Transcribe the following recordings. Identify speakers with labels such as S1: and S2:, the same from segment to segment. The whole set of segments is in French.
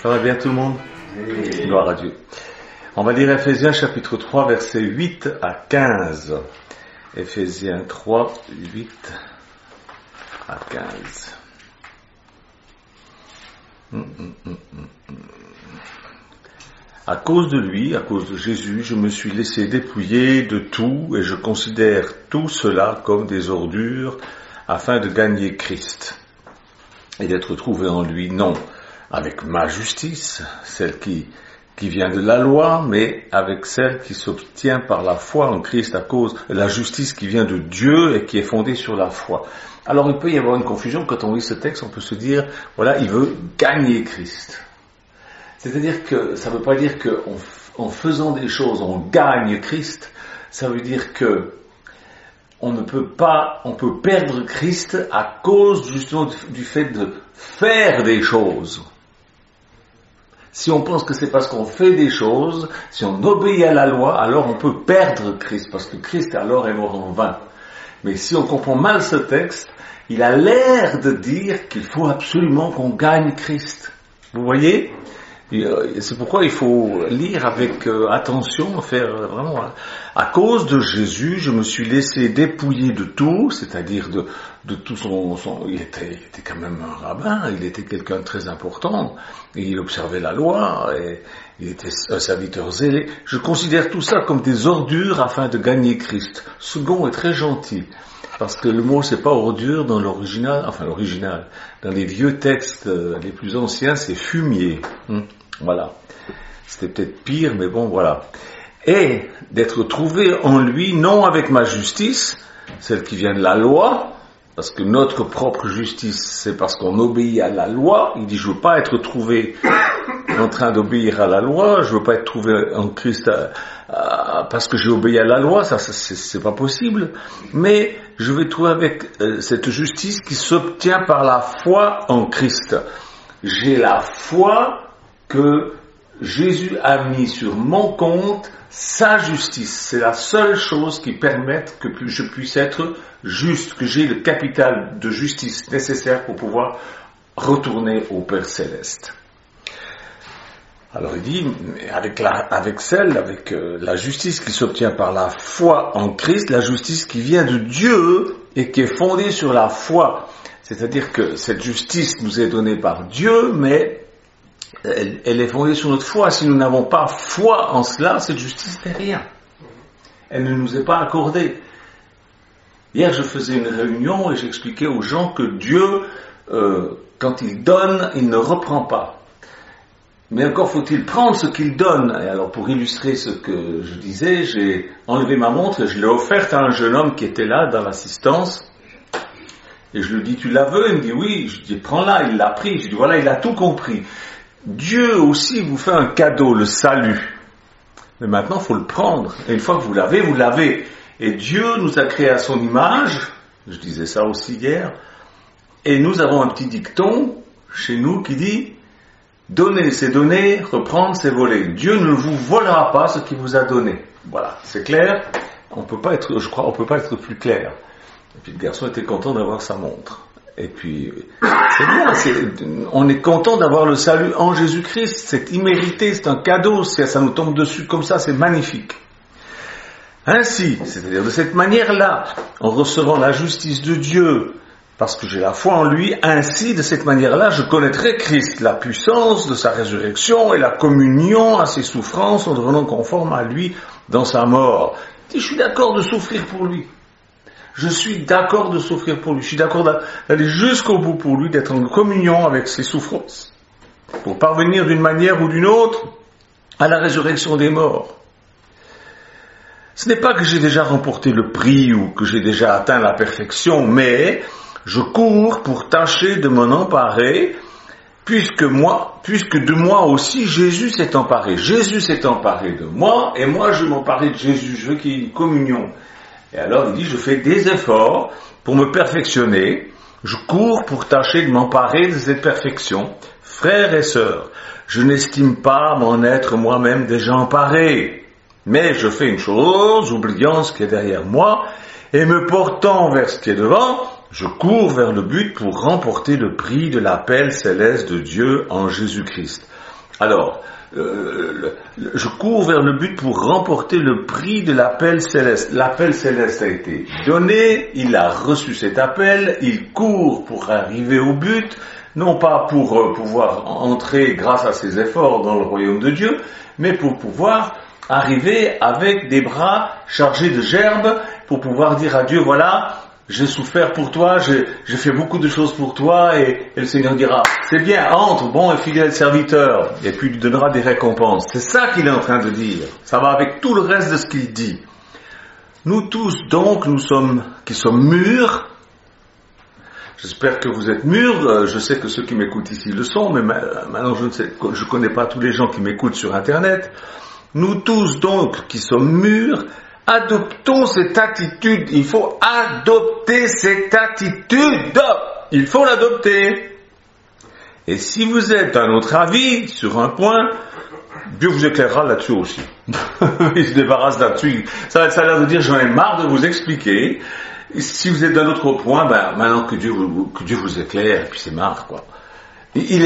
S1: Ça va bien tout le monde? Oui. Gloire à Dieu. On va lire Ephésiens chapitre 3, versets 8 à 15. Ephésiens 3, 8 à 15. À cause de lui, à cause de Jésus, je me suis laissé dépouiller de tout et je considère tout cela comme des ordures afin de gagner Christ et d'être trouvé en lui, non avec ma justice, celle qui vient de la loi, mais avec celle qui s'obtient par la foi en Christ à cause de la justice qui vient de Dieu et qui est fondée sur la foi. Alors il peut y avoir une confusion quand on lit ce texte, on peut se dire, voilà, il veut gagner Christ. C'est-à-dire que ça ne veut pas dire qu'en faisant des choses, on gagne Christ. Ça veut dire que on peut perdre Christ à cause justement du fait de faire des choses. Si on pense que c'est parce qu'on fait des choses, si on obéit à la loi, alors on peut perdre Christ, parce que Christ alors est mort en vain. Mais si on comprend mal ce texte, il a l'air de dire qu'il faut absolument qu'on gagne Christ. Vous voyez ? C'est pourquoi il faut lire avec attention, faire vraiment. À cause de Jésus, je me suis laissé dépouiller de tout, c'est-à-dire de tout son. Il était quand même un rabbin, il était quelqu'un de très important, et il observait la loi, et il était un serviteur zélé. Je considère tout ça comme des ordures afin de gagner Christ. Second est très gentil. Parce que le mot c'est pas ordure dans l'original, dans les vieux textes les plus anciens, c'est fumier. Voilà. C'était peut-être pire, mais bon, voilà. Et d'être trouvé en lui, non avec ma justice, celle qui vient de la loi, parce que notre propre justice, c'est parce qu'on obéit à la loi. Il dit, je veux pas être trouvé en train d'obéir à la loi, je veux pas être trouvé en Christ parce que j'ai obéi à la loi, ça c'est pas possible. Mais je vais trouver avec cette justice qui s'obtient par la foi en Christ. J'ai la foi que Jésus a mis sur mon compte sa justice. C'est la seule chose qui permette que je puisse être juste, que j'ai le capital de justice nécessaire pour pouvoir retourner au Père Céleste. Alors il dit, avec la justice qui s'obtient par la foi en Christ, la justice qui vient de Dieu et qui est fondée sur la foi. C'est-à-dire que cette justice nous est donnée par Dieu, mais elle est fondée sur notre foi. Si nous n'avons pas foi en cela, cette justice n'est rien. Elle ne nous est pas accordée. Hier, je faisais une réunion et j'expliquais aux gens que Dieu, quand il donne, il ne reprend pas. Mais encore faut-il prendre ce qu'il donne. Et alors, pour illustrer ce que je disais, j'ai enlevé ma montre et je l'ai offerte à un jeune homme qui était là dans l'assistance. Et je lui dis, tu la veux? Il me dit, oui. Je dis, prends-la. Il l'a pris. Je dis, voilà, il a tout compris. Dieu aussi vous fait un cadeau, le salut. Mais maintenant, il faut le prendre. Et une fois que vous l'avez, vous l'avez. Et Dieu nous a créés à son image. Je disais ça aussi hier. Et nous avons un petit dicton chez nous qui dit, donner, c'est donner, reprendre, c'est voler. Dieu ne vous volera pas ce qu'il vous a donné. Voilà, c'est clair. On peut pas être plus clair. Et puis le garçon était content d'avoir sa montre. Et puis, c'est bien, on est content d'avoir le salut en Jésus-Christ. C'est immérité, c'est un cadeau, ça nous tombe dessus comme ça, c'est magnifique. Ainsi, c'est-à-dire de cette manière-là, en recevant la justice de Dieu, parce que j'ai la foi en lui, ainsi, de cette manière-là, je connaîtrai Christ, la puissance de sa résurrection et la communion à ses souffrances en devenant conforme à lui dans sa mort. Je suis d'accord de souffrir pour lui. Je suis d'accord de souffrir pour lui. Je suis d'accord d'aller jusqu'au bout pour lui, d'être en communion avec ses souffrances, pour parvenir d'une manière ou d'une autre à la résurrection des morts. Ce n'est pas que j'ai déjà remporté le prix ou que j'ai déjà atteint la perfection, mais je cours pour tâcher de m'en emparer, puisque de moi aussi Jésus s'est emparé. Jésus s'est emparé de moi, et moi je vais m'emparer de Jésus. Je veux qu'il y ait une communion. Et alors il dit, je fais des efforts pour me perfectionner, je cours pour tâcher de m'emparer de cette perfection. Frères et sœurs, je n'estime pas m'en être moi-même déjà emparé, mais je fais une chose, oubliant ce qui est derrière moi, et me portant vers ce qui est devant, je cours vers le but pour remporter le prix de l'appel céleste de Dieu en Jésus-Christ. Alors, je cours vers le but pour remporter le prix de l'appel céleste. L'appel céleste a été donné, il a reçu cet appel, il court pour arriver au but, non pas pour pouvoir entrer grâce à ses efforts dans le royaume de Dieu, mais pour pouvoir arriver avec des bras chargés de gerbes, pour pouvoir dire à Dieu, voilà, j'ai souffert pour toi, j'ai fait beaucoup de choses pour toi, et le Seigneur dira, c'est bien, entre, bon et fidèle serviteur, et puis il lui donnera des récompenses. C'est ça qu'il est en train de dire. Ça va avec tout le reste de ce qu'il dit. Nous tous, donc, qui sommes mûrs, j'espère que vous êtes mûrs, je sais que ceux qui m'écoutent ici le sont, mais maintenant je connais pas tous les gens qui m'écoutent sur Internet. Nous tous, donc, qui sommes mûrs, adoptons cette attitude. Il faut adopter cette attitude. Il faut l'adopter. Et si vous êtes d'un autre avis sur un point, Dieu vous éclairera là-dessus aussi. Il se débarrasse là-dessus. Ça a l'air de dire, j'en ai marre de vous expliquer. Si vous êtes d'un autre point, maintenant que Dieu vous éclaire, et puis c'est marre, quoi. Il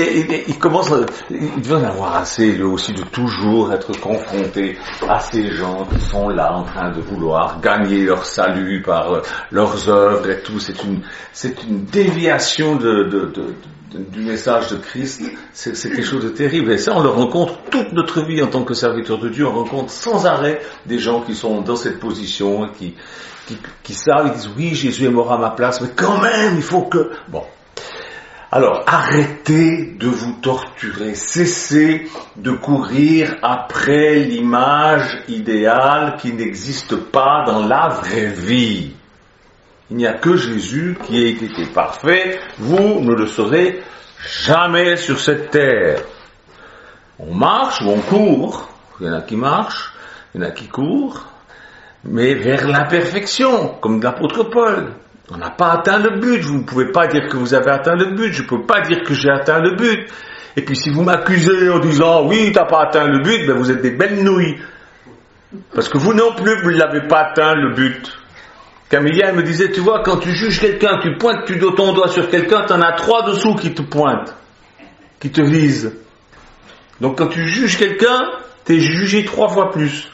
S1: devait en avoir assez, lui aussi, de toujours être confronté à ces gens qui sont là en train de vouloir gagner leur salut par leurs œuvres et tout. C'est une déviation du message de Christ. C'est quelque chose de terrible. Et ça, on le rencontre toute notre vie en tant que serviteur de Dieu. On rencontre sans arrêt des gens qui sont dans cette position, qui savent, ils disent, oui, Jésus est mort à ma place, mais quand même, il faut que... Bon. Alors, arrêtez de vous torturer, cessez de courir après l'image idéale qui n'existe pas dans la vraie vie. Il n'y a que Jésus qui a été parfait, vous ne le serez jamais sur cette terre. On marche ou on court, il y en a qui marchent, il y en a qui courent, mais vers la perfection, comme l'apôtre Paul. On n'a pas atteint le but, vous ne pouvez pas dire que vous avez atteint le but, je ne peux pas dire que j'ai atteint le but. Et puis si vous m'accusez en disant, oui, tu n'as pas atteint le but, ben vous êtes des belles nouilles. Parce que vous non plus, vous n'avez pas atteint le but. Camilla me disait, tu vois, quand tu juges quelqu'un, tu pointes ton doigt sur quelqu'un, tu en as 3 dessous qui te pointent, qui te visent. Donc quand tu juges quelqu'un, tu es jugé 3 fois plus.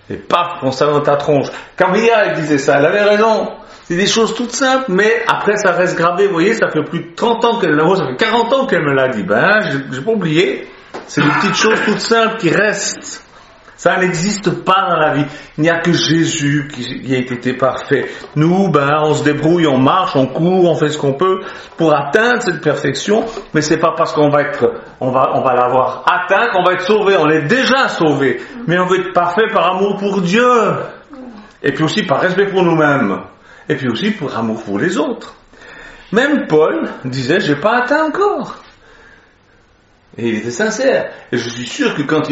S1: Et paf, on s'en dans ta tronche. Camilla, elle disait ça, elle avait raison. C'est des choses toutes simples, mais après ça reste gravé. Vous voyez, ça fait plus de 30 ans qu'elle ça fait 40 ans qu'elle me l'a dit. J'ai pas oublié. C'est des petites choses toutes simples qui restent. Ça n'existe pas dans la vie. Il n'y a que Jésus qui a été parfait. Nous, on se débrouille, on marche, on court, on fait ce qu'on peut pour atteindre cette perfection. Mais c'est pas parce qu'on va l'avoir atteint qu'on va être sauvé. On est déjà sauvé. Mais on veut être parfait par amour pour Dieu. Et puis aussi par respect pour nous-mêmes. Et puis aussi pour amour pour les autres. Même Paul disait, j'ai pas atteint encore. Et il était sincère. Et je suis sûr que quand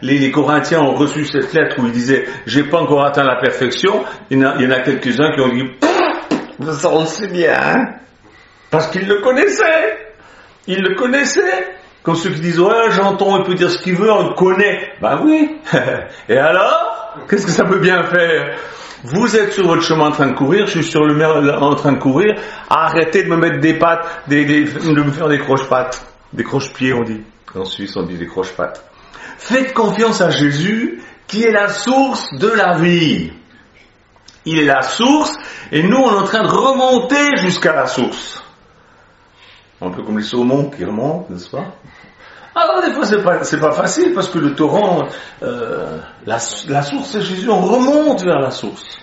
S1: les Corinthiens ont reçu cette lettre où il disait, j'ai pas encore atteint la perfection, il y en a quelques-uns qui ont dit, ça on le sait bien, hein? Parce qu'ils le connaissaient. Ils le connaissaient. Comme ceux qui disent, ouais, j'entends, il peut dire ce qu'il veut, on le connaît. Ben oui. Et alors? Qu'est-ce que ça peut bien faire? Vous êtes sur votre chemin en train de courir, je suis sur le mien en train de courir, arrêtez de me mettre des pattes, de me faire des croche-pattes, des croche-pieds on dit, en Suisse on dit des croche-pattes. Faites confiance à Jésus qui est la source de la vie. Il est la source et nous on est en train de remonter jusqu'à la source. Un peu comme les saumons qui remontent, n'est-ce pas? Alors des fois c'est pas facile parce que le torrent, la source c'est Jésus, on remonte vers la source.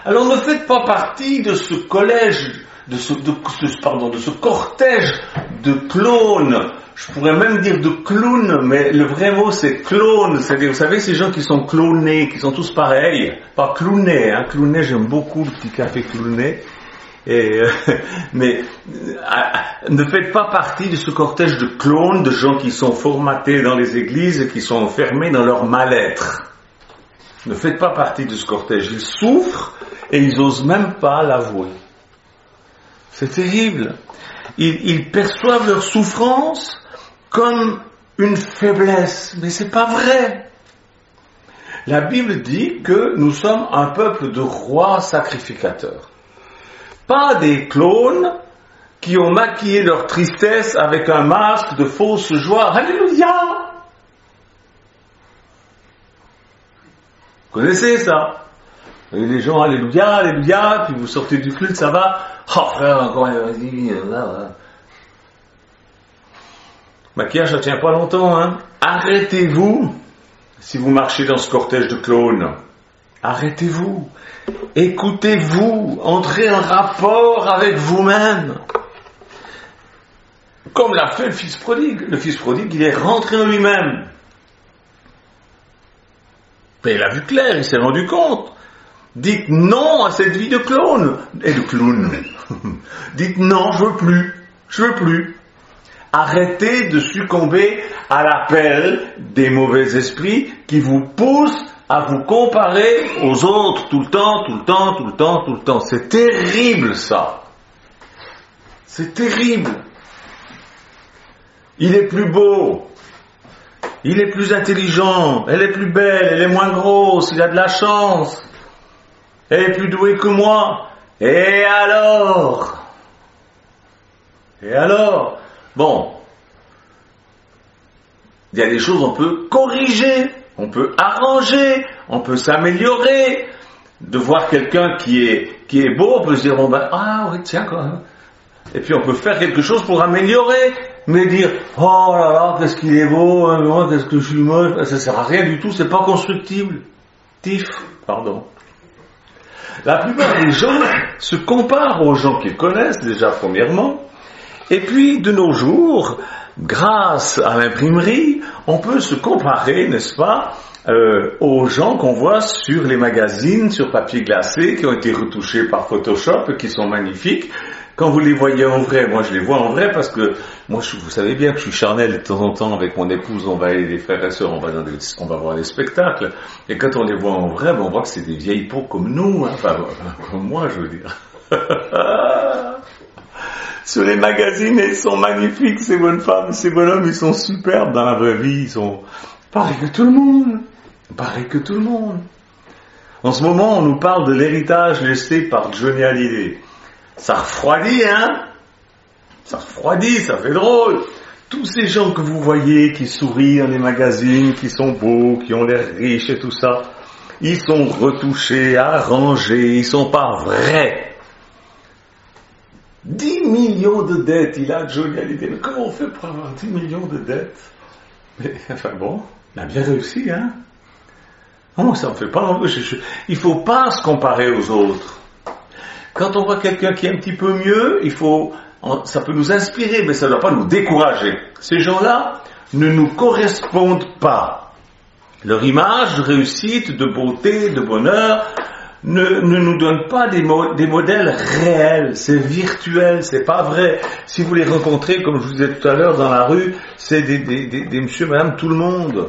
S1: Alors ne faites pas partie de ce collège, de ce cortège de clones. Je pourrais même dire de clowns, mais le vrai mot c'est clone. C'est-à-dire, vous savez, ces gens qui sont clonés, qui sont tous pareils, pas clownés. Clowné, j'aime beaucoup le petit café clowné. Mais ne faites pas partie de ce cortège de clones, de gens qui sont formatés dans les églises et qui sont enfermés dans leur mal-être. Ne faites pas partie de ce cortège. Ils souffrent et ils osent même pas l'avouer. C'est terrible. Ils perçoivent leur souffrance comme une faiblesse, mais c'est pas vrai. La Bible dit que nous sommes un peuple de rois sacrificateurs. Pas des clones qui ont maquillé leur tristesse avec un masque de fausse joie. Alléluia! Vous connaissez ça? Et les gens, alléluia, alléluia, puis vous sortez du culte, ça va? Oh frère, encore vas-y, là. Maquillage, ça tient pas longtemps, hein. Arrêtez-vous, si vous marchez dans ce cortège de clones. Arrêtez-vous. Écoutez-vous. Entrez en rapport avec vous-même. Comme l'a fait le fils prodigue. Le fils prodigue, il est rentré en lui-même. Et il a vu clair, il s'est rendu compte. Dites non à cette vie de clone. Et de clown. Dites non, je veux plus. Arrêtez de succomber à l'appel des mauvais esprits qui vous poussent à vous comparer aux autres tout le temps. C'est terrible ça. C'est terrible. Il est plus beau. Il est plus intelligent. Elle est plus belle. Elle est moins grosse. Il a de la chance. Elle est plus douée que moi. Et alors? Bon. Il y a des choses on peut corriger. On peut arranger, on peut s'améliorer. De voir quelqu'un qui est beau, on peut se dire, oui, tiens, quoi. Et puis on peut faire quelque chose pour améliorer. Mais dire, oh là là, qu'est-ce qu'il est beau, moi, qu'est-ce que je suis moche, ça sert à rien du tout, c'est pas constructible. Pardon. La plupart des gens se comparent aux gens qu'ils connaissent, déjà, premièrement. Et puis, de nos jours, grâce à l'imprimerie, on peut se comparer, n'est-ce pas, aux gens qu'on voit sur les magazines, sur papier glacé, qui ont été retouchés par Photoshop, qui sont magnifiques. Quand vous les voyez en vrai, moi je les vois en vrai parce que moi vous savez bien que je suis charnel de temps en temps avec mon épouse, on va aller les frères et sœurs, on va voir des spectacles. Et quand on les voit en vrai, on voit que c'est des vieilles peaux comme nous, hein, enfin comme moi je veux dire. Sur les magazines, ils sont magnifiques, ces bonnes femmes, ces bonhommes, ils sont superbes dans la vraie vie, ils sont pareils que tout le monde. En ce moment, on nous parle de l'héritage laissé par Johnny Hallyday. Ça refroidit, hein? Ça refroidit, ça fait drôle. Tous ces gens que vous voyez, qui sourient dans les magazines, qui sont beaux, qui ont l'air riches et tout ça, ils sont retouchés, arrangés, ils sont pas vrais. 10 millions de dettes, il a Johnny Hallyday. Mais comment on fait pour avoir 10 millions de dettes? Mais, enfin bon, il a bien réussi, hein? Non, ça me fait pas envie. Il faut pas se comparer aux autres. Quand on voit quelqu'un qui est un petit peu mieux, ça peut nous inspirer, mais ça ne doit pas nous décourager. Ces gens-là ne nous correspondent pas. Leur image de réussite, de beauté, de bonheur, ne nous donne pas des modèles réels. C'est virtuel, c'est pas vrai. Si vous les rencontrez, comme je vous disais tout à l'heure, dans la rue, c'est des monsieur, madame, tout le monde.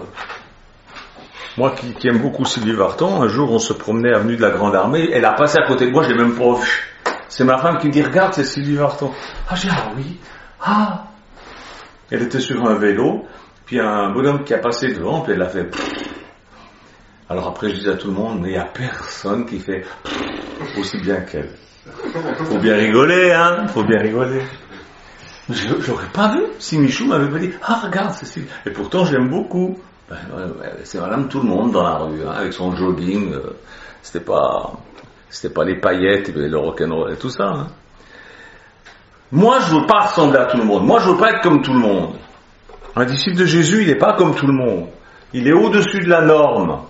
S1: Moi qui aime beaucoup Sylvie Vartan, un jour on se promenait avenue de la Grande Armée, elle a passé à côté de moi, je l'ai même pas vu. C'est ma femme qui me dit, regarde, c'est Sylvie Vartan. J'ai dit, ah oui, ah. Elle était sur un vélo, puis un bonhomme qui a passé devant, puis elle l'a fait. Alors après je disais à tout le monde, mais il n'y a personne qui fait aussi bien qu'elle. Faut bien rigoler, hein, faut bien rigoler. J'aurais pas vu si Michou m'avait pas dit, ah regarde, c'est Sylvie. Et pourtant je l'aime beaucoup. C'est madame tout le monde dans la rue, hein, avec son jogging, c'était pas les paillettes et le rock'n'roll et tout ça. Hein. Moi, je veux pas ressembler à tout le monde. Moi, je veux pas être comme tout le monde. Un disciple de Jésus, il n'est pas comme tout le monde. Il est au-dessus de la norme.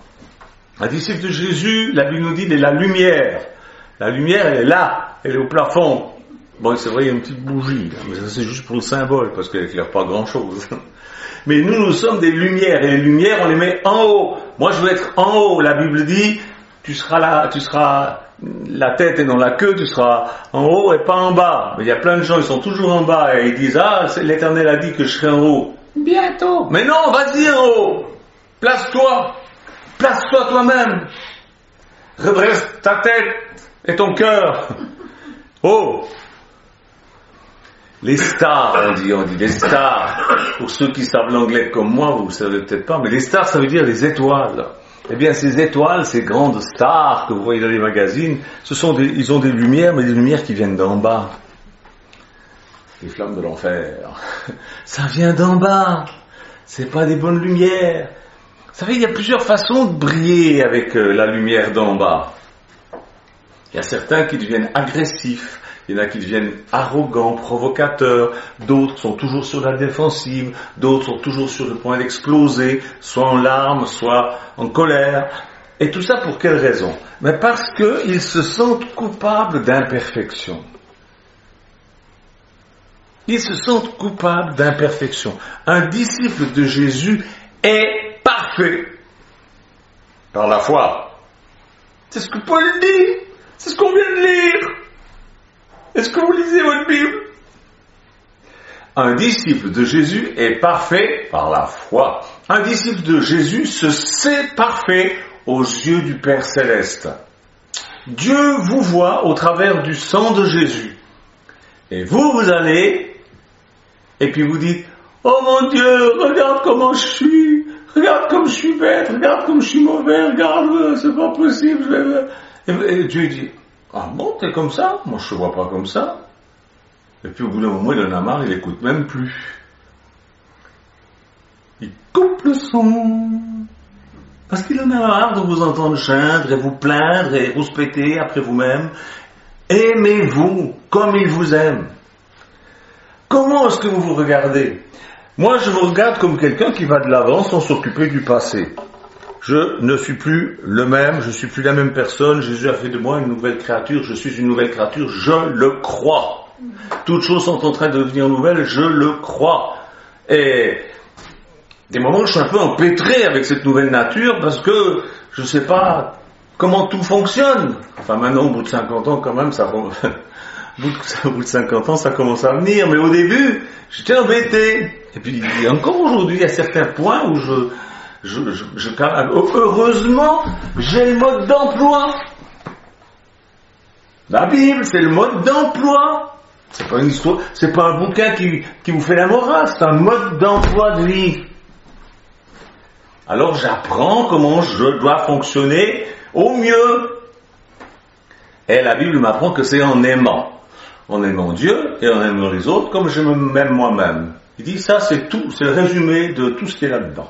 S1: Un disciple de Jésus, la Bible nous dit, il est la lumière. La lumière, elle est là, elle est au plafond. Bon, c'est vrai, il y a une petite bougie, mais ça c'est juste pour le symbole, parce qu'elle éclaire pas grand-chose. Mais nous sommes des lumières, et les lumières, on les met en haut. Moi, je veux être en haut. La Bible dit, tu seras la tête et non la queue, tu seras en haut et pas en bas. Mais il y a plein de gens, ils sont toujours en bas, et ils disent, l'Éternel a dit que je serai en haut. Bientôt. Mais non, vas-y en haut. Place-toi toi-même. Redresse ta tête et ton cœur. Oh. Les stars, on dit les stars. Pour ceux qui savent l'anglais comme moi, vous ne savez peut-être pas, mais les stars, ça veut dire les étoiles. Eh bien, ces étoiles, ces grandes stars que vous voyez dans les magazines, ils ont des lumières, mais des lumières qui viennent d'en bas. Les flammes de l'enfer. Ça vient d'en bas. C'est pas des bonnes lumières. Vous savez, il y a plusieurs façons de briller avec la lumière d'en bas. Il y a certains qui deviennent agressifs, il y en a qui deviennent arrogants, provocateurs, d'autres sont toujours sur la défensive, d'autres sont toujours sur le point d'exploser, soit en larmes, soit en colère. Et tout ça pour quelle raison? Mais parce qu'ils se sentent coupables d'imperfection. Ils se sentent coupables d'imperfection. Un disciple de Jésus est parfait par la foi. C'est ce que Paul dit. C'est ce qu'on vient de lire. Est-ce que vous lisez votre Bible? Un disciple de Jésus est parfait par la foi. Un disciple de Jésus se sait parfait aux yeux du Père Céleste. Dieu vous voit au travers du sang de Jésus. Et vous allez, et puis vous dites, oh mon Dieu, regarde comment je suis, regarde comme je suis bête, regarde comme je suis mauvais, regarde, c'est pas possible. Et Dieu dit, ah bon, t'es comme ça? Moi je te vois pas comme ça. Et puis au bout d'un moment, il en a marre, il écoute même plus. Il coupe le son. Parce qu'il en a marre de vous entendre geindre et vous plaindre et rouspéter après vous-même. Aimez-vous comme il vous aime. Comment est-ce que vous vous regardez? Moi, je vous regarde comme quelqu'un qui va de l'avant sans s'occuper du passé. Je ne suis plus le même, je ne suis plus la même personne. Jésus a fait de moi une nouvelle créature, je suis une nouvelle créature, je le crois. Toutes choses sont en train de devenir nouvelles, je le crois. Et des moments où je suis un peu empêtré avec cette nouvelle nature parce que je ne sais pas comment tout fonctionne. Enfin maintenant, au bout de 50 ans, quand même, au bout de 50 ans, ça commence à venir. Mais au début, j'étais embêté. Et puis encore aujourd'hui, il y a certains points où heureusement, j'ai le mode d'emploi. La Bible, c'est le mode d'emploi. C'est pas une histoire, c'est pas un bouquin qui vous fait la morale, c'est un mode d'emploi de vie. Alors j'apprends comment je dois fonctionner au mieux. Et la Bible m'apprend que c'est en aimant Dieu et en aimant les autres comme je m'aime moi-même. Il dit ça, c'est tout, c'est le résumé de tout ce qui est là-dedans.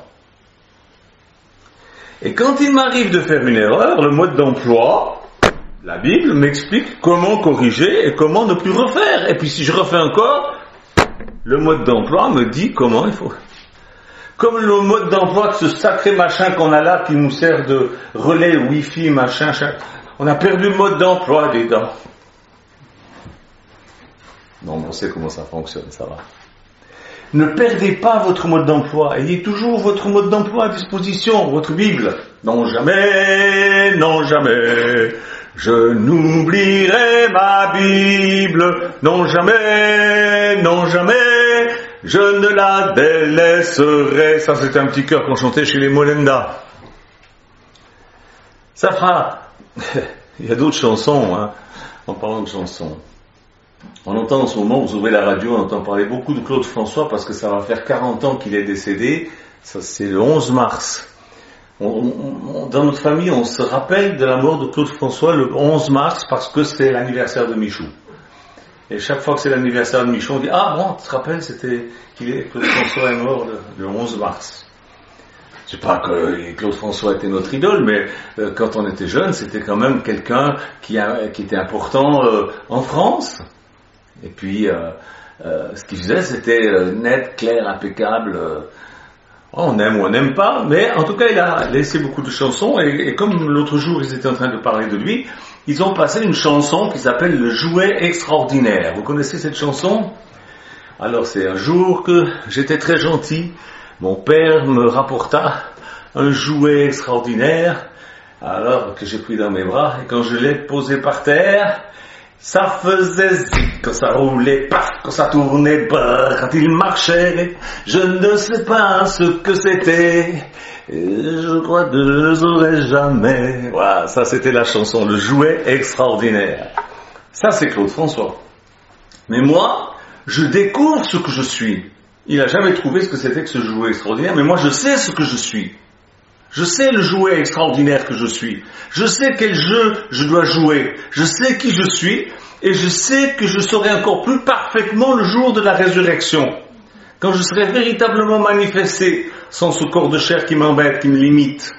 S1: Et quand il m'arrive de faire une erreur, le mode d'emploi, la Bible m'explique comment corriger et comment ne plus refaire. Et puis si je refais encore, le mode d'emploi me dit comment il faut. Comme le mode d'emploi de ce sacré machin qu'on a là qui nous sert de relais Wi-Fi, machin. On a perdu le mode d'emploi dedans. Non, on sait comment ça fonctionne, ça va. Ne perdez pas votre mode d'emploi. Ayez toujours votre mode d'emploi à disposition, votre Bible. Non jamais, je n'oublierai ma Bible. Non jamais, je ne la délaisserai. Ça, c'était un petit chœur qu'on chantait chez les Molenda. Ça fera... Il y a d'autres chansons, hein, en parlant de chansons. On entend en ce moment, vous ouvrez la radio, on entend parler beaucoup de Claude François parce que ça va faire 40 ans qu'il est décédé. Ça, c'est le 11 mars. Dans notre famille, on se rappelle de la mort de Claude François le 11 mars parce que c'est l'anniversaire de Michou. Et chaque fois que c'est l'anniversaire de Michou, on dit « Ah bon, tu te rappelles, Claude François est mort le 11 mars. » Je ne sais pas que Claude François était notre idole, mais quand on était jeune, c'était quand même quelqu'un qui était important en France. Et puis, ce qu'il faisait, c'était net, clair, impeccable. On aime ou on n'aime pas, mais en tout cas, il a laissé beaucoup de chansons. Et comme l'autre jour, ils étaient en train de parler de lui, ils ont passé une chanson qui s'appelle « Le jouet extraordinaire ». Vous connaissez cette chanson? Alors, c'est un jour que j'étais très gentil. Mon père me rapporta un jouet extraordinaire, alors que j'ai pris dans mes bras, et quand je l'ai posé par terre, ça faisait zik, quand ça roulait, paf, quand ça tournait, brrr, quand il marchait, je ne sais pas ce que c'était, et je crois que je ne saurais jamais. Voilà, ça c'était la chanson, le jouet extraordinaire. Ça c'est Claude François. Mais moi, je découvre ce que je suis. Il n'a jamais trouvé ce que c'était que ce jouet extraordinaire, mais moi je sais ce que je suis. Je sais le jouet extraordinaire que je suis. Je sais quel jeu je dois jouer. Je sais qui je suis, et je sais que je serai encore plus parfaitement le jour de la résurrection. Quand je serai véritablement manifesté sans ce corps de chair qui m'embête, qui me limite.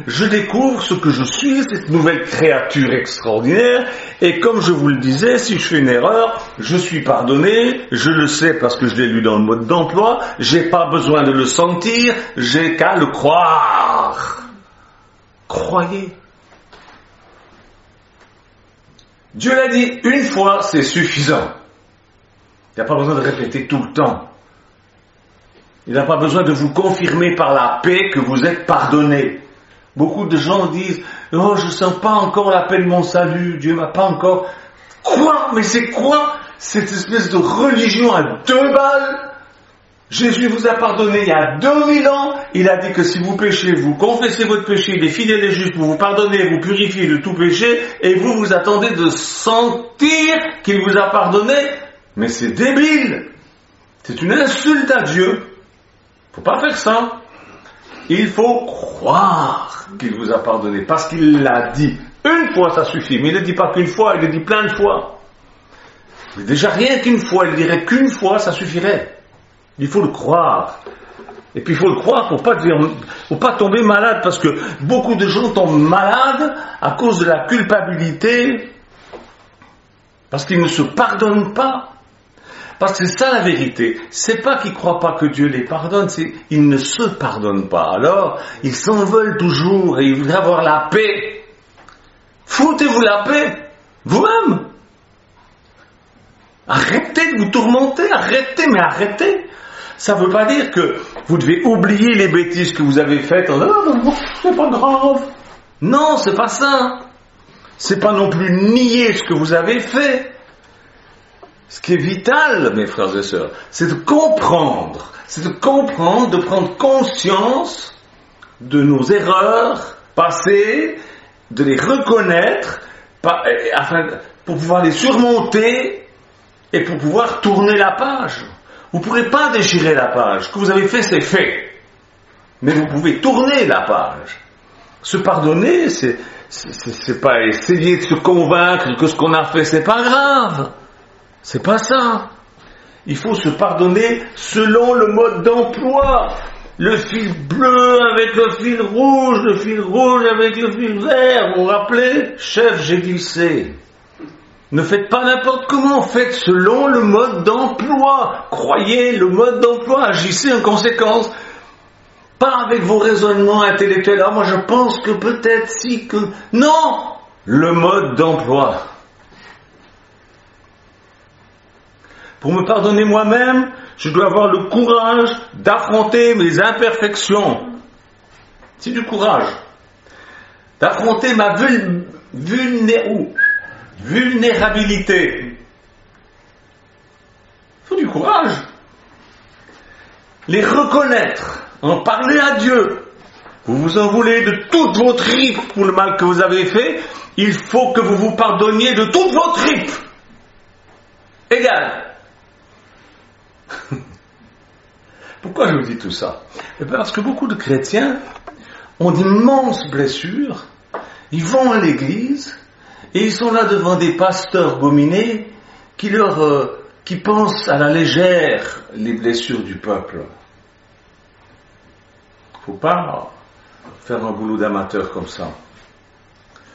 S1: Je découvre ce que je suis, cette nouvelle créature extraordinaire, et comme je vous le disais, si je fais une erreur, je suis pardonné, je le sais parce que je l'ai lu dans le mode d'emploi, j'ai pas besoin de le sentir, j'ai qu'à le croire. Croyez. Dieu l'a dit une fois, c'est suffisant. Il n'y a pas besoin de répéter tout le temps. Il n'a pas besoin de vous confirmer par la paix que vous êtes pardonné. Beaucoup de gens disent « Oh, je ne sens pas encore la paix de mon salut, Dieu m'a pas encore... » Quoi? Mais c'est quoi cette espèce de religion à 2 balles? Jésus vous a pardonné il y a 2000 ans. Il a dit que si vous péchez, vous confessez votre péché, il est fidèle et juste pour vous pardonner, vous purifier de tout péché, et vous vous attendez de sentir qu'il vous a pardonné. Mais c'est débile. C'est une insulte à Dieu. Faut pas faire ça. Il faut croire qu'il vous a pardonné, parce qu'il l'a dit. Une fois, ça suffit. Mais il ne le dit pas qu'une fois, il le dit plein de fois. Mais déjà rien qu'une fois, il dirait qu'une fois, ça suffirait. Il faut le croire. Et puis il faut le croire pour pas tomber malade, parce que beaucoup de gens tombent malades à cause de la culpabilité, parce qu'ils ne se pardonnent pas. Parce que c'est ça la vérité. C'est pas qu'ils croient pas que Dieu les pardonne, c'est qu'ils ne se pardonnent pas. Alors, ils s'en veulent toujours et ils voudraient avoir la paix. Foutez-vous la paix, vous-même. Arrêtez de vous tourmenter, arrêtez. Ça veut pas dire que vous devez oublier les bêtises que vous avez faites en disant, non, c'est pas grave. Non, c'est pas ça. C'est pas non plus nier ce que vous avez fait. Ce qui est vital, mes frères et sœurs, c'est de comprendre, de prendre conscience de nos erreurs passées, de les reconnaître, pour pouvoir les surmonter et pour pouvoir tourner la page. Vous ne pourrez pas déchirer la page. Ce que vous avez fait, c'est fait. Mais vous pouvez tourner la page. Se pardonner, c'est pas essayer de se convaincre que ce qu'on a fait, c'est pas grave. C'est pas ça. Il faut se pardonner selon le mode d'emploi. Le fil bleu avec le fil rouge avec le fil vert. Vous vous rappelez? Chef, j'ai glissé. Ne faites pas n'importe comment, faites selon le mode d'emploi. Croyez le mode d'emploi, agissez en conséquence. Pas avec vos raisonnements intellectuels. Ah, moi je pense que peut-être si que... Non! Le mode d'emploi. Pour me pardonner moi-même, je dois avoir le courage d'affronter mes imperfections. C'est du courage. D'affronter ma vulnérabilité. Il faut du courage. Les reconnaître, en parler à Dieu. Vous vous en voulez de toutes vos tripes pour le mal que vous avez fait. Il faut que vous vous pardonniez de toutes vos tripes. Égal. Pourquoi je vous dis tout ça? Parce que beaucoup de chrétiens ont d'immenses blessures, ils vont à l'église et ils sont là devant des pasteurs gominés qui pensent à la légère les blessures du peuple. Il ne faut pas faire un boulot d'amateur comme ça.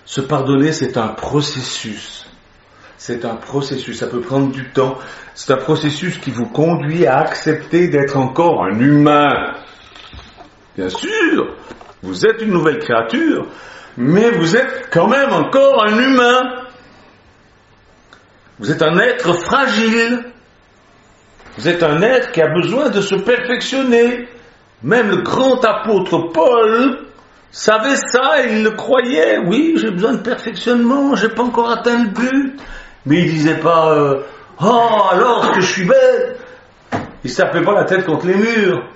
S1: Se pardonner, c'est un processus. C'est un processus, ça peut prendre du temps. C'est un processus qui vous conduit à accepter d'être encore un humain. Bien sûr, vous êtes une nouvelle créature, mais vous êtes quand même encore un humain. Vous êtes un être fragile. Vous êtes un être qui a besoin de se perfectionner. Même le grand apôtre Paul savait ça et il le croyait. Oui, j'ai besoin de perfectionnement, j'ai pas encore atteint le but. Mais il disait pas oh alors que je suis bête. Il ne tapait pas la tête contre les murs.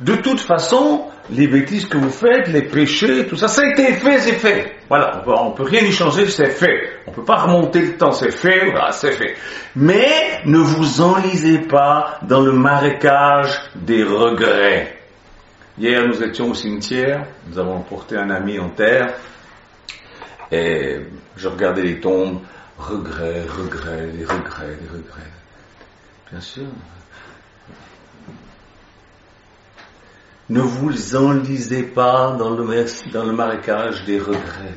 S1: De toute façon, les bêtises que vous faites, les péchés, tout ça, ça a été fait, c'est fait. Voilà, on peut rien y changer, c'est fait. On peut pas remonter le temps, c'est fait, voilà, c'est fait. Mais ne vous enlisez pas dans le marécage des regrets. Hier, nous étions au cimetière, nous avons emporté un ami en terre. Et je regardais les tombes, regrets. Bien sûr. Ne vous enlisez pas dans le marécage des regrets.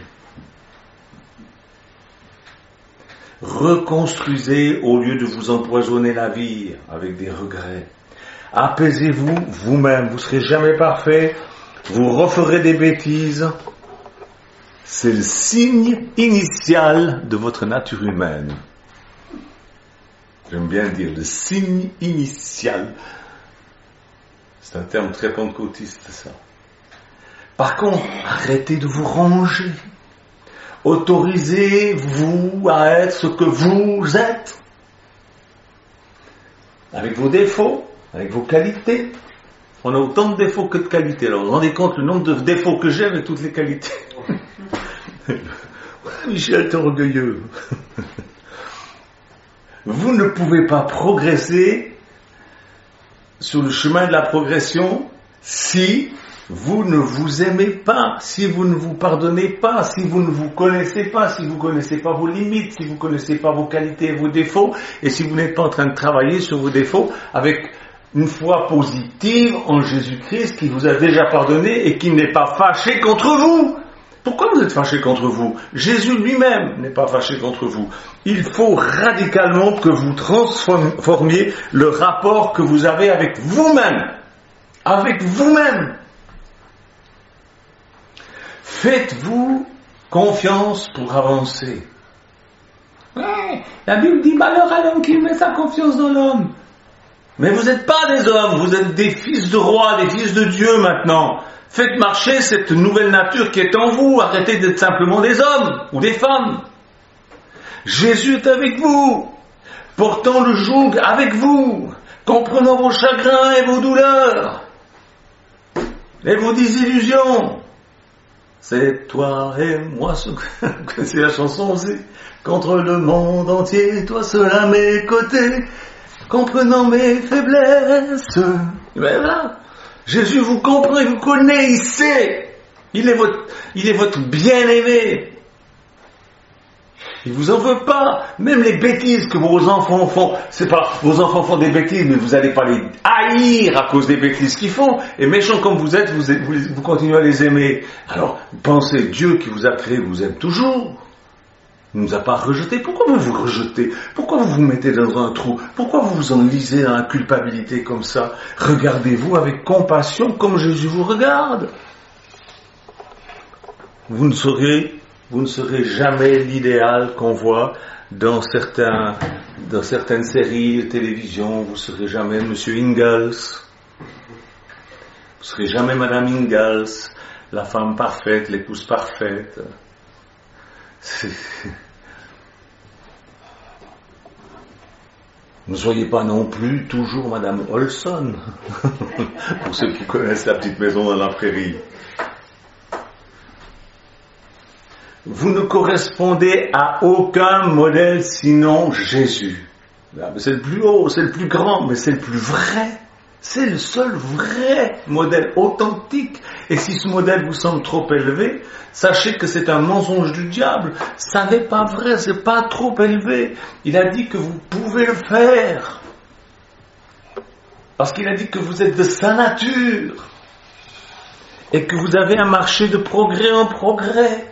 S1: Reconstruisez au lieu de vous empoisonner la vie avec des regrets. Apaisez-vous vous-même. Vous ne serez jamais parfait. Vous referez des bêtises. C'est le signe initial de votre nature humaine. J'aime bien dire le signe initial. C'est un terme très pentecôtiste, ça. Par contre, arrêtez de vous ranger. Autorisez-vous à être ce que vous êtes. Avec vos défauts, avec vos qualités. On a autant de défauts que de qualités. Alors, vous vous rendez compte le nombre de défauts que j'ai avec toutes les qualités. Ouais, Michel, t'es orgueilleux. Vous ne pouvez pas progresser sur le chemin de la progression si vous ne vous aimez pas, si vous ne vous pardonnez pas, si vous ne vous connaissez pas, si vous ne connaissez pas vos limites, si vous ne connaissez pas vos qualités et vos défauts, et si vous n'êtes pas en train de travailler sur vos défauts avec une foi positive en Jésus-Christ qui vous a déjà pardonné et qui n'est pas fâché contre vous. Pourquoi vous êtes fâché contre vous? Jésus lui-même n'est pas fâché contre vous. Il faut radicalement que vous transformiez le rapport que vous avez avec vous-même. Avec vous-même. Faites-vous confiance pour avancer. Ouais, la Bible dit malheur à l'homme qui met sa confiance dans l'homme. Mais vous n'êtes pas des hommes, vous êtes des fils de roi, des fils de Dieu maintenant. Faites marcher cette nouvelle nature qui est en vous. Arrêtez d'être simplement des hommes ou des femmes. Jésus est avec vous, portant le joug avec vous, comprenant vos chagrins et vos douleurs et vos désillusions. C'est toi et moi, c'est la chanson aussi. Contre le monde entier, toi seul à mes côtés, comprenant mes faiblesses. Mais là, Jésus vous comprend, il vous connaît, il sait. Il est votre bien-aimé. Il vous en veut pas. Même les bêtises que vos enfants font, c'est pas vos enfants font des bêtises, mais vous n'allez pas les haïr à cause des bêtises qu'ils font. Et méchants comme vous êtes, vous continuez à les aimer. Alors, pensez, Dieu qui vous a créé vous aime toujours. Il ne nous a pas rejetés. Pourquoi vous vous rejetez? Pourquoi vous vous mettez dans un trou? Pourquoi vous vous enlisez dans la culpabilité comme ça? Regardez-vous avec compassion comme Jésus vous regarde. Vous ne serez jamais l'idéal qu'on voit dans certaines séries de télévision. Vous ne serez jamais Monsieur Ingalls. Vous ne serez jamais Madame Ingalls, la femme parfaite, l'épouse parfaite. Ne soyez pas non plus toujours Madame Olson, pour ceux qui connaissent la petite maison dans la prairie. Vous ne correspondez à aucun modèle sinon Jésus. C'est le plus haut, c'est le plus grand, mais c'est le plus vrai. C'est le seul vrai modèle authentique. Et si ce modèle vous semble trop élevé, sachez que c'est un mensonge du diable. Ça n'est pas vrai, c'est pas trop élevé. Il a dit que vous pouvez le faire. Parce qu'il a dit que vous êtes de sa nature. Et que vous avez un marché de progrès en progrès.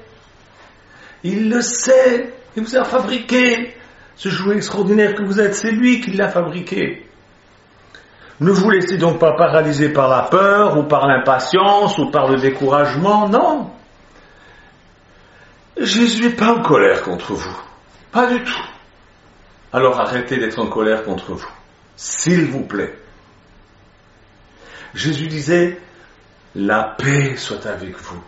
S1: Il le sait. Il vous a fabriqué. Ce jouet extraordinaire que vous êtes, c'est lui qui l'a fabriqué. Ne vous laissez donc pas paralyser par la peur, ou par l'impatience, ou par le découragement, non. Jésus n'est pas en colère contre vous. Pas du tout. Alors arrêtez d'être en colère contre vous. S'il vous plaît. Jésus disait, la paix soit avec vous.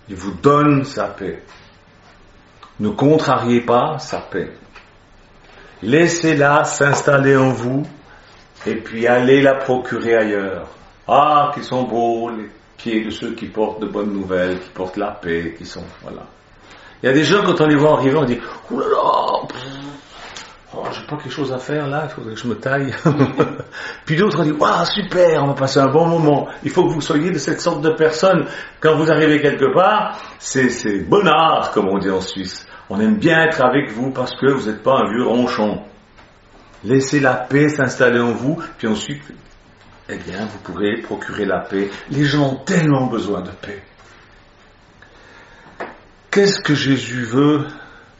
S1: Il vous donne sa paix. Ne contrariez pas sa paix. Laissez-la s'installer en vous et puis allez la procurer ailleurs. Ah, qu'ils sont beaux les pieds de ceux qui portent de bonnes nouvelles, qui portent la paix, qui sont... Voilà. Il y a des gens, quand on les voit arriver, on dit « Ouh là là, j'ai pas quelque chose à faire là, il faudrait que je me taille. » Puis d'autres, on dit « Waouh, super, on va passer un bon moment. » Il faut que vous soyez de cette sorte de personne. Quand vous arrivez quelque part, c'est bonnard, comme on dit en Suisse. On aime bien être avec vous parce que vous n'êtes pas un vieux ronchon. Laissez la paix s'installer en vous, puis ensuite, eh bien, vous pourrez procurer la paix. Les gens ont tellement besoin de paix. Qu'est-ce que Jésus veut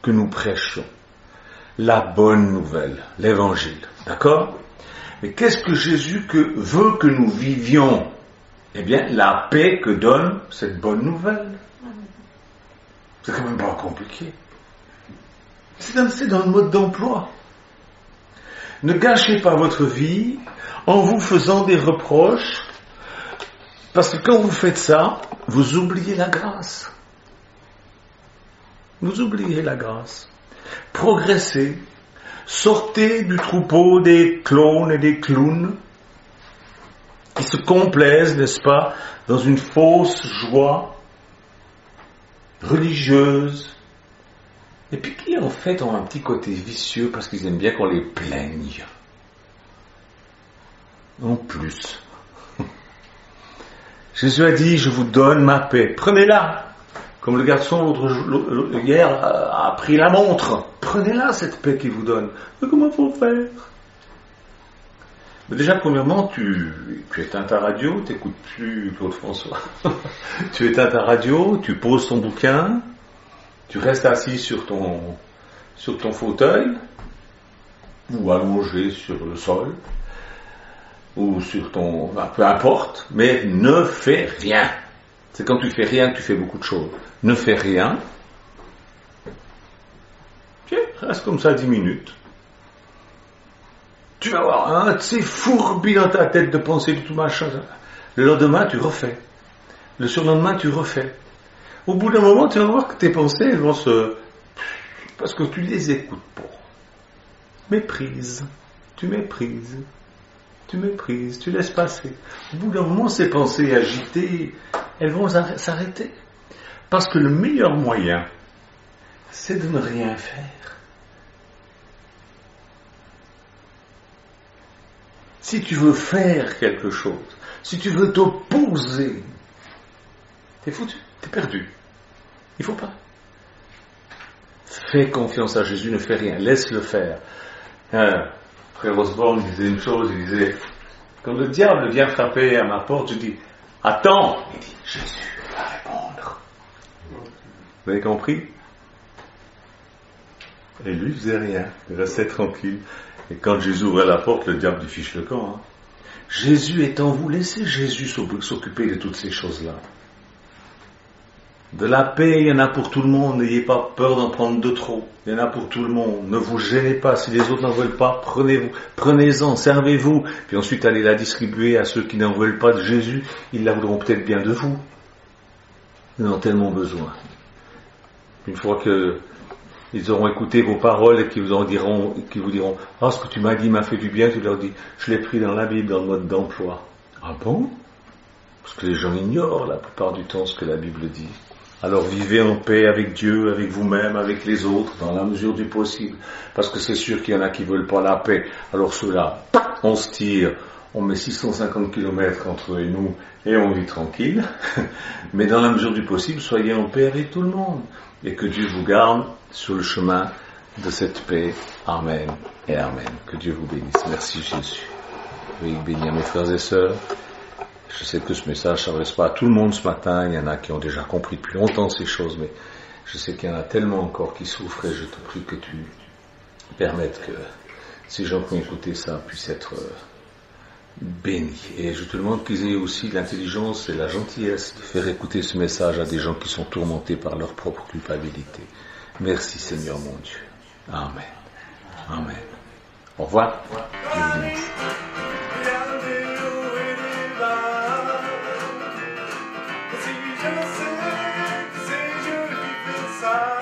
S1: que nous prêchions? La bonne nouvelle, l'évangile. D'accord? Mais qu'est-ce que Jésus veut que nous vivions? Eh bien, la paix que donne cette bonne nouvelle. C'est quand même pas compliqué. C'est dans le mode d'emploi. Ne gâchez pas votre vie en vous faisant des reproches, parce que quand vous faites ça, vous oubliez la grâce. Vous oubliez la grâce. Progressez. Sortez du troupeau des clones et des clowns qui se complaisent, n'est-ce pas, dans une fausse joie religieuse, et puis qui en fait ont un petit côté vicieux parce qu'ils aiment bien qu'on les plaigne. En plus. Jésus a dit, je vous donne ma paix. Prenez-la. Comme le garçon hier a pris la montre. Prenez-la, cette paix qu'il vous donne. Mais comment faut faire? Mais déjà, premièrement, tu éteins ta radio, tu n'écoutes plus Claude François. Tu éteins ta radio, tu poses ton bouquin, tu restes assis sur ton fauteuil, ou allongé sur le sol, ou sur ton... peu importe, mais ne fais rien. C'est quand tu fais rien que tu fais beaucoup de choses. Ne fais rien. Tiens, reste comme ça 10 minutes. Tu vas avoir un de ces fourbis dans ta tête de penser du tout machin. Le lendemain, tu refais. Le surlendemain, tu refais. Au bout d'un moment, tu vas voir que tes pensées, elles vont se... Parce que tu les écoutes pas. Méprise. Tu méprises. Tu méprises. Tu laisses passer. Au bout d'un moment, ces pensées agitées, elles vont s'arrêter. Parce que le meilleur moyen, c'est de ne rien faire. Si tu veux faire quelque chose, si tu veux t'opposer, t'es foutu, t'es perdu. Il faut pas. Fais confiance à Jésus, ne fais rien, laisse-le faire. Frère Osborne disait une chose, il disait, quand le diable vient frapper à ma porte, je dis, attends, il dit, Jésus va répondre. Vous avez compris? Et lui, il faisait rien, il restait tranquille. Et quand Jésus ouvrait la porte, le diable lui fiche le camp. Hein. Jésus est en vous, laissez Jésus s'occuper de toutes ces choses-là. De la paix, il y en a pour tout le monde, n'ayez pas peur d'en prendre de trop. Il y en a pour tout le monde, ne vous gênez pas, si les autres n'en veulent pas, prenez-en, servez-vous, puis ensuite allez la distribuer à ceux qui n'en veulent pas de Jésus, ils la voudront peut-être bien de vous. Ils en ont tellement besoin. Une fois que ils auront écouté vos paroles et qui vous diront, ah, ce que tu m'as dit m'a fait du bien, tu leur dis, je l'ai pris dans la Bible, dans le mode d'emploi. Ah bon? Parce que les gens ignorent la plupart du temps ce que la Bible dit. Alors vivez en paix avec Dieu, avec vous-même, avec les autres, dans la mesure du possible. Parce que c'est sûr qu'il y en a qui veulent pas la paix. Alors ceux-là, on se tire, on met 650 km entre eux et nous, et on vit tranquille. Mais dans la mesure du possible, soyez en paix avec tout le monde. Et que Dieu vous garde sur le chemin de cette paix. Amen et Amen. Que Dieu vous bénisse. Merci Jésus. Oui, bénis à mes frères et sœurs. Je sais que ce message ne s'adresse pas à tout le monde ce matin. Il y en a qui ont déjà compris depuis longtemps ces choses, mais je sais qu'il y en a tellement encore qui souffrent et je te prie que tu permettes que ces gens qui ont écouté ça puissent être bénis. Et je te demande qu'ils aient aussi l'intelligence et la gentillesse de faire écouter ce message à des gens qui sont tourmentés par leur propre culpabilité. Merci Seigneur mon Dieu. Amen. Amen. Au revoir. Dieu vous bénisse.
S2: Si je sais que c'est Dieu qui fait ça.